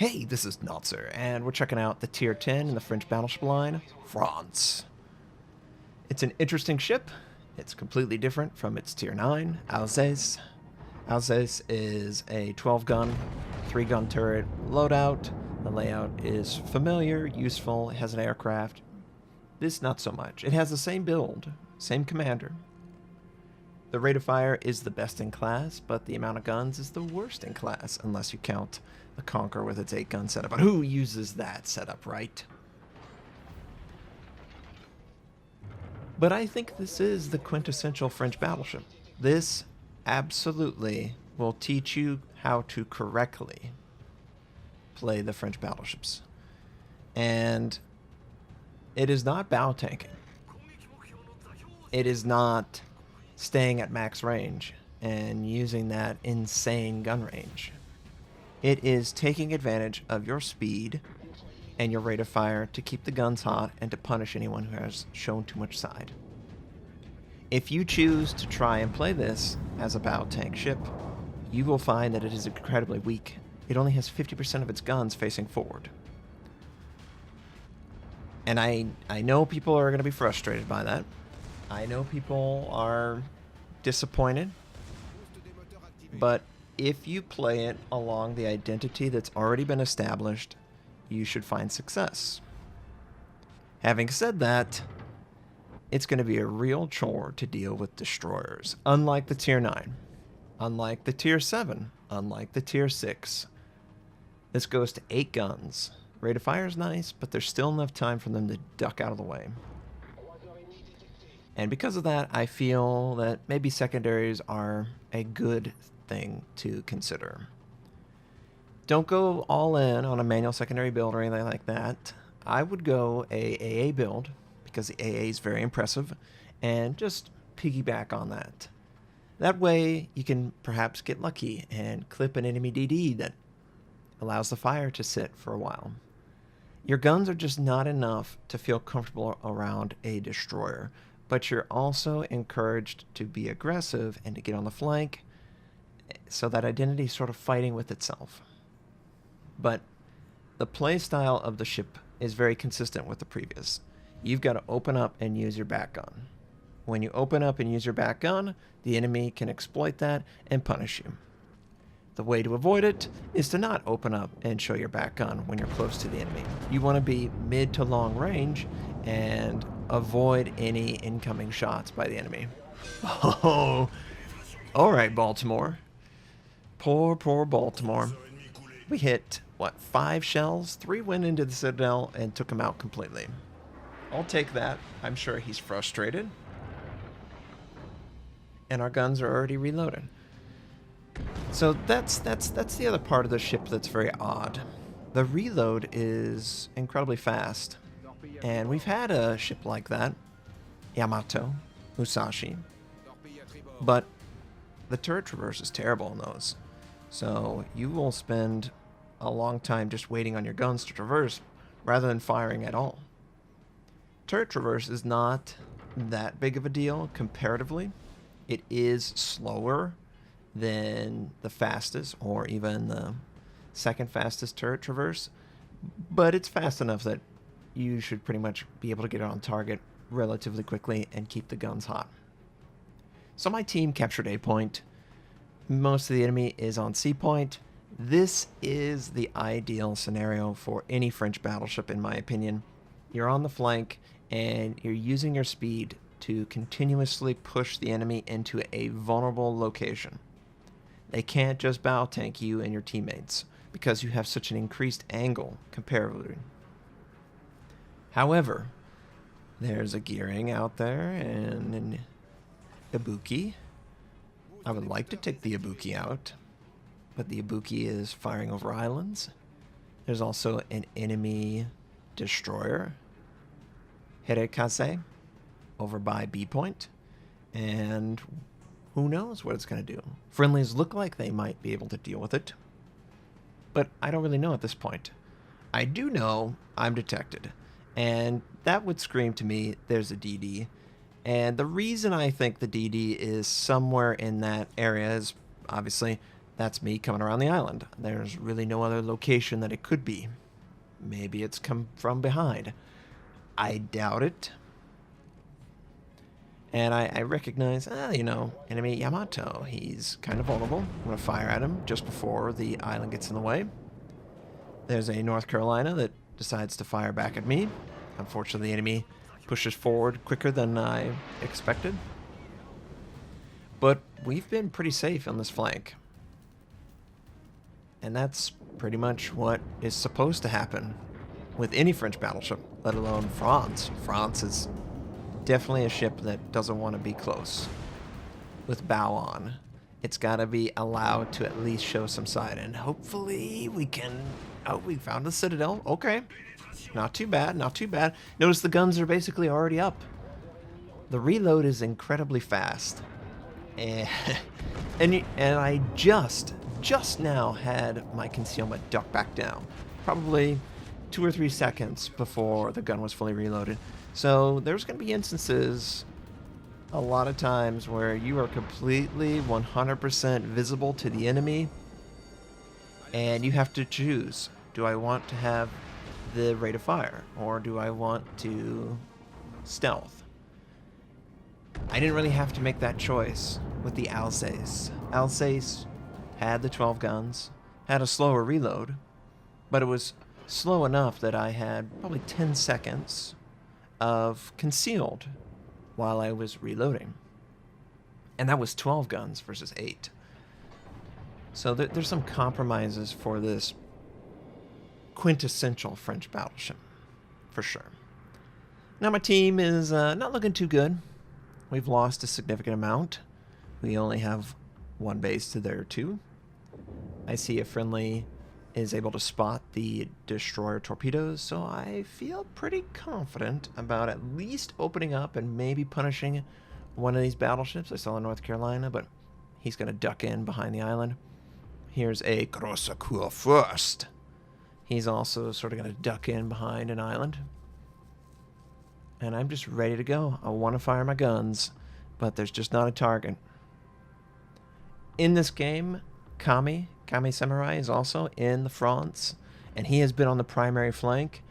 Hey, this is Notser, and we're checking out the Tier 10 in the French Battleship line, France. It's an interesting ship. It's completely different from its Tier 9, Alsace. Alsace is a 12-gun, 3-gun turret loadout. The layout is familiar, useful, it has an aircraft. This, not so much. It has the same build, same commander. The rate of fire is the best in class, but the amount of guns is the worst in class, unless you count the Conqueror with its 8-gun setup. But who uses that setup, right? But I think this is the quintessential French battleship. This absolutely will teach you how to correctly play the French battleships. And it is not bow tanking. It is not staying at max range and using that insane gun range. It is taking advantage of your speed and your rate of fire to keep the guns hot and to punish anyone who has shown too much side. If you choose to try and play this as a bow tank ship, you will find that it is incredibly weak. It only has 50% of its guns facing forward. And I know people are going to be frustrated by that. I know people are disappointed. But if you play it along the identity that's already been established, you should find success. Having said that, it's going to be a real chore to deal with destroyers, unlike the Tier 9, unlike the Tier 7, unlike the Tier 6. This goes to 8 guns. Rate of fire is nice, but there's still enough time for them to duck out of the way. And because of that, I feel that maybe secondaries are a good thing to consider. Don't go all in on a manual secondary build or anything like that. I would go a AA build, because the AA is very impressive, and just piggyback on that. That way, you can perhaps get lucky and clip an enemy DD that allows the fire to sit for a while. Your guns are just not enough to feel comfortable around a destroyer, but you're also encouraged to be aggressive and to get on the flank, so that identity is sort of fighting with itself. But the play style of the ship is very consistent with the previous. You've got to open up and use your back gun. When you open up and use your back gun, the enemy can exploit that and punish you. The way to avoid it is to not open up and show your back gun when you're close to the enemy. You want to be mid to long range and avoid any incoming shots by the enemy. Oh, all right, Baltimore. Poor Baltimore. We hit, what, 5 shells? 3 went into the Citadel and took him out completely. I'll take that. I'm sure he's frustrated. And our guns are already reloaded. So that's the other part of the ship that's very odd. The reload is incredibly fast. And we've had a ship like that. Yamato, Musashi. But the turret traverse is terrible in those. So you will spend a long time just waiting on your guns to traverse rather than firing at all. Turret traverse is not that big of a deal comparatively. It is slower than the fastest or even the second fastest turret traverse, but it's fast enough that you should pretty much be able to get it on target relatively quickly and keep the guns hot. So my team captured A point. Most of the enemy is on C point. This is the ideal scenario for any French battleship, in my opinion. You're on the flank and you're using your speed to continuously push the enemy into a vulnerable location. They can't just bow tank you and your teammates because you have such an increased angle comparatively. However, there's a gearing out there and an Ibuki. I would like to take the Ibuki out, but the Ibuki is firing over islands. There's also an enemy destroyer, Hirekase, over by B point, and who knows what it's going to do. Friendlies look like they might be able to deal with it, but I don't really know at this point. I do know I'm detected, and that would scream to me there's a DD. And the reason I think the DD is somewhere in that area is obviously That's me coming around the island. There's really no other location that it could be. Maybe it's come from behind. I doubt it. And I recognize, enemy Yamato. He's kind of vulnerable. I'm going to fire at him just before the island gets in the way. There's a North Carolina that decides to fire back at me. Unfortunately, the enemy pushes forward quicker than I expected. But we've been pretty safe on this flank. And that's pretty much what is supposed to happen with any French battleship, let alone France. France is definitely a ship that doesn't want to be close with bow on. It's got to be allowed to at least show some side, and hopefully we can... Oh, we found the citadel. Okay. Not too bad, not too bad. Notice the guns are basically already up. The reload is incredibly fast. And I just now had my concealment duck back down. Probably 2 or 3 seconds before the gun was fully reloaded. So there's going to be instances, a lot of times, where you are completely 100% visible to the enemy, and you have to choose. Do I want to have the rate of fire, or do I want to stealth? I didn't really have to make that choice with the Alsace. Alsace had the 12 guns, had a slower reload, but it was slow enough that I had probably 10 seconds of concealed while I was reloading. And that was 12 guns versus 8. So there's some compromises for this quintessential French battleship, for sure. Now my team is not looking too good. We've lost a significant amount. We only have 1 base to their 2. I see a friendly is able to spot the destroyer torpedoes, so I feel pretty confident about at least opening up and maybe punishing one of these battleships. I saw in North Carolina, but he's going to duck in behind the island. Here's a Crossacour first. He's also sort of going to duck in behind an island. And I'm just ready to go. I want to fire my guns, but there's just not a target. In this game, Kami Samurai is also in the France, and he has been on the primary flank.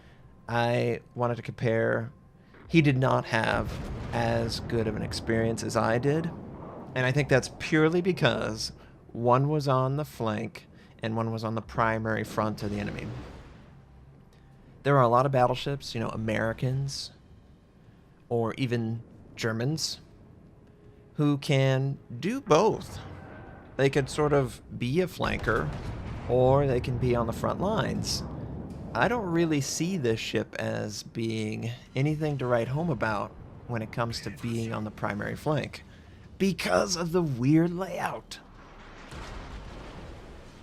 I wanted to compare. He did not have as good of an experience as I did, and I think that's purely because one was on the flank and one was on the primary front of the enemy. There are a lot of battleships, Americans or even Germans, who can do both. They could sort of be a flanker, or they can be on the front lines. I don't really see this ship as being anything to write home about when it comes to being on the primary flank, because of the weird layout.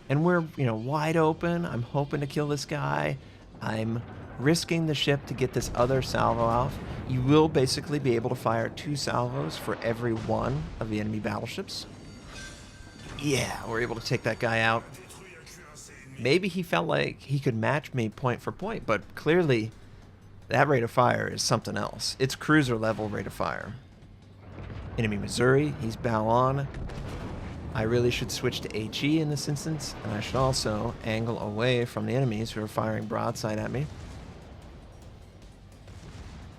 And we're, wide open. I'm hoping to kill this guy. I'm risking the ship to get this other salvo off. You will basically be able to fire 2 salvos for every 1 of the enemy battleships. Yeah, we're able to take that guy out. Maybe he felt like he could match me point for point, but clearly that rate of fire is something else. It's cruiser level rate of fire. Enemy Missouri, he's bow on. I really should switch to HE in this instance, and I should also angle away from the enemies who are firing broadside at me.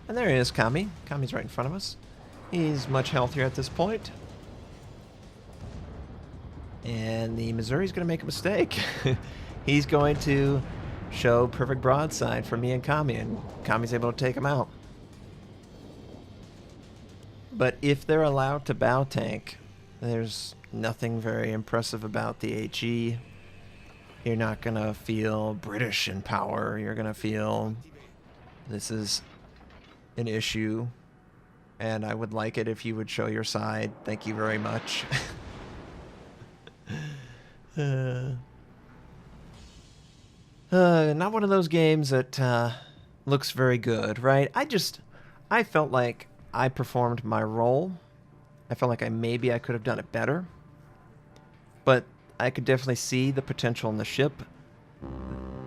And there he is, Kami. Kami's right in front of us. He's much healthier at this point. And the Missouri's going to make a mistake. He's going to show perfect broadside for me and Kami, and Kami's able to take him out. But if they're allowed to bow tank, there's nothing very impressive about the HE. You're not going to feel British in power. You're going to feel this is an issue, and I would like it if you would show your side. Thank you very much. Not one of those games that looks very good, right? I felt like I performed my role. I felt like maybe I could have done it better, but I could definitely see the potential in the ship.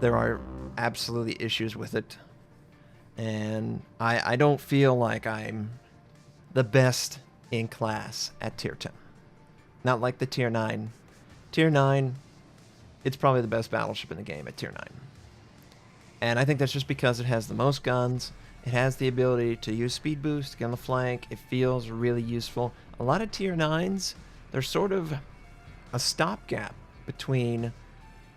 There are absolutely issues with it, and I don't feel like I'm the best in class at tier 10. Not like the tier 9 Tier 9, it's probably the best battleship in the game at Tier 9. And I think that's just because it has the most guns. It has the ability to use speed boost, get on the flank. It feels really useful. A lot of Tier 9s, they're sort of a stopgap between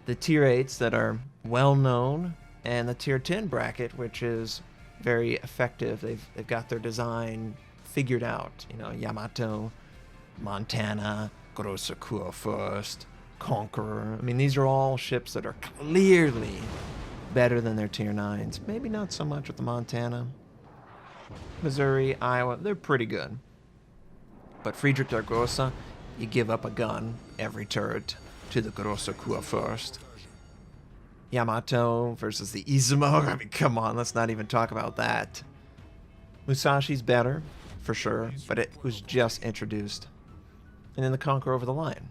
the Tier 8s that are well known and the Tier 10 bracket, which is very effective. They've got their design figured out. You know, Yamato, Montana, Großer Kurfürst, Conqueror. I mean, these are all ships that are clearly better than their Tier 9s. Maybe not so much with the Montana. Missouri, Iowa, they're pretty good. But Friedrich der Große, you give up a gun every turret to the Großer Kurfürst. Yamato versus the Izumo. I mean, come on, let's not even talk about that. Musashi's better, for sure, but it was just introduced. And then the Conqueror over the line.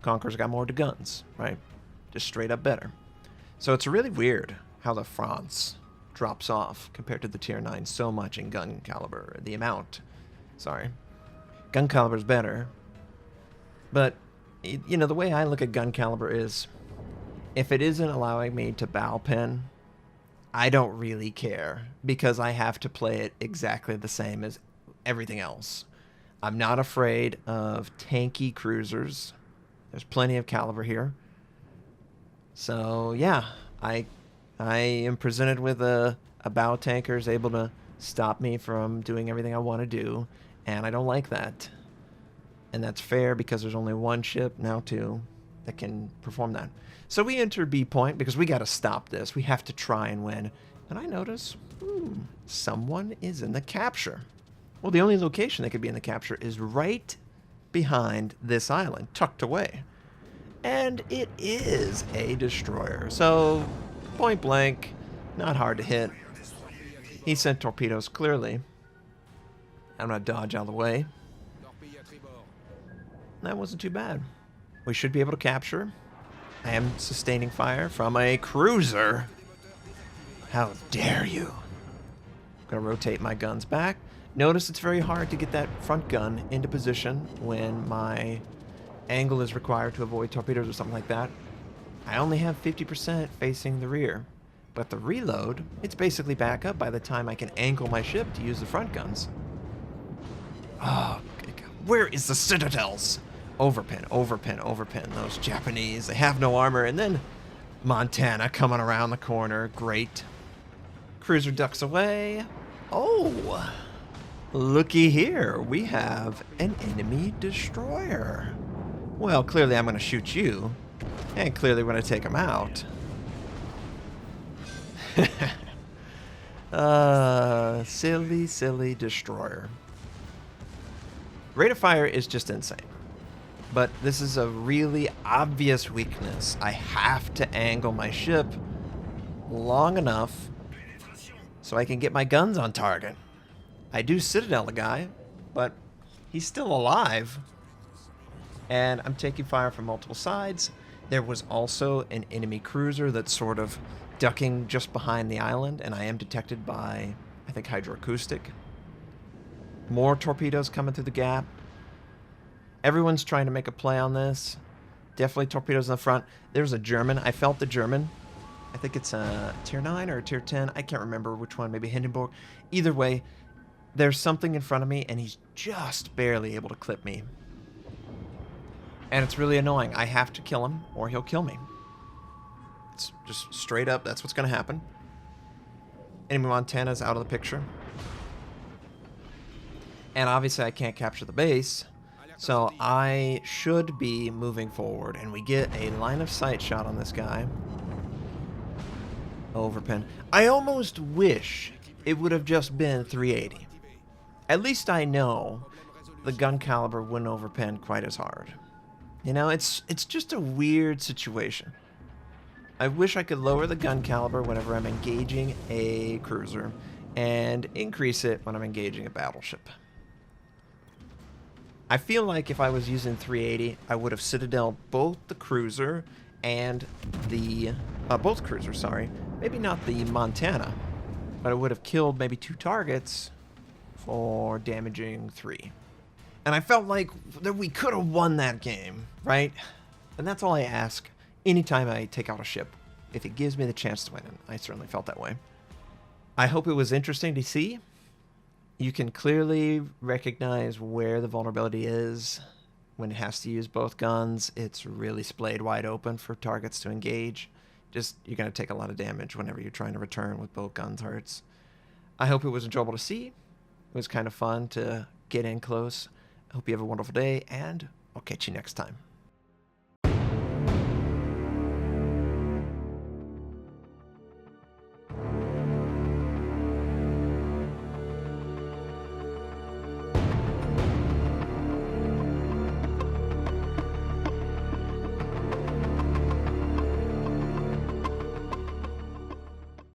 Conqueror's got more to guns, right? Just straight up better. So it's really weird how the France drops off compared to the Tier 9 so much in gun caliber. The amount. Sorry. Gun caliber's better. But, you know, the way I look at gun caliber is, if it isn't allowing me to bow pin, I don't really care, because I have to play it exactly the same as everything else. I'm not afraid of tanky cruisers. There's plenty of caliber here. So yeah, I am presented with a bow tanker is able to stop me from doing everything I want to do, and I don't like that. And that's fair because there's only one ship, now two, that can perform that. So we enter B point because we got to stop this. We have to try and win. And I notice, someone is in the capture. Well, the only location they could be in the capture is right behind this island, tucked away. And it is a destroyer. So, point blank, not hard to hit. He sent torpedoes clearly. I'm going to dodge out of the way. That wasn't too bad. We should be able to capture. I am sustaining fire from a cruiser. How dare you? I'm going to rotate my guns back. Notice it's very hard to get that front gun into position when my angle is required to avoid torpedoes or something like that. I only have 50% facing the rear. But the reload, it's basically back up by the time I can angle my ship to use the front guns. Oh, where is the citadels? Overpin, overpin, overpin. Those Japanese, they have no armor. And then Montana coming around the corner. Great. Cruiser ducks away. Oh, looky here. We have an enemy destroyer. Well, clearly I'm going to shoot you. And clearly we're going to take him out. Silly, silly destroyer. Rate of fire is just insane. But this is a really obvious weakness. I have to angle my ship long enough so I can get my guns on target. I do citadel the guy, but he's still alive. And I'm taking fire from multiple sides. There was also an enemy cruiser that's sort of ducking just behind the island, and I am detected by, I think, hydroacoustic. More torpedoes coming through the gap. Everyone's trying to make a play on this. Definitely torpedoes in the front. There's a German. I felt the German. I think it's a Tier 9 or a Tier 10. I can't remember which one. Maybe Hindenburg. Either way, there's something in front of me, and he's just barely able to clip me. And it's really annoying. I have to kill him, or he'll kill me. It's just straight up. That's what's going to happen. Enemy Montana's out of the picture. And obviously I can't capture the base. So I should be moving forward, and we get a line of sight shot on this guy. Overpin. I almost wish it would have just been 380. At least I know the gun caliber wouldn't overpin quite as hard. You know, it's just a weird situation. I wish I could lower the gun caliber whenever I'm engaging a cruiser and increase it when I'm engaging a battleship. I feel like if I was using 380, I would have citadeled both the cruiser and the... both cruisers, sorry. Maybe not the Montana, but I would have killed maybe 2 targets for damaging 3. And I felt like that we could have won that game, right? And that's all I ask anytime I take out a ship, if it gives me the chance to win, and I certainly felt that way. I hope it was interesting to see. You can clearly recognize where the vulnerability is. When it has to use both guns, it's really splayed wide open for targets to engage. Just, you're going to take a lot of damage whenever you're trying to return with both gun turrets. I hope it was enjoyable to see. It was kind of fun to get in close. I hope you have a wonderful day, and I'll catch you next time.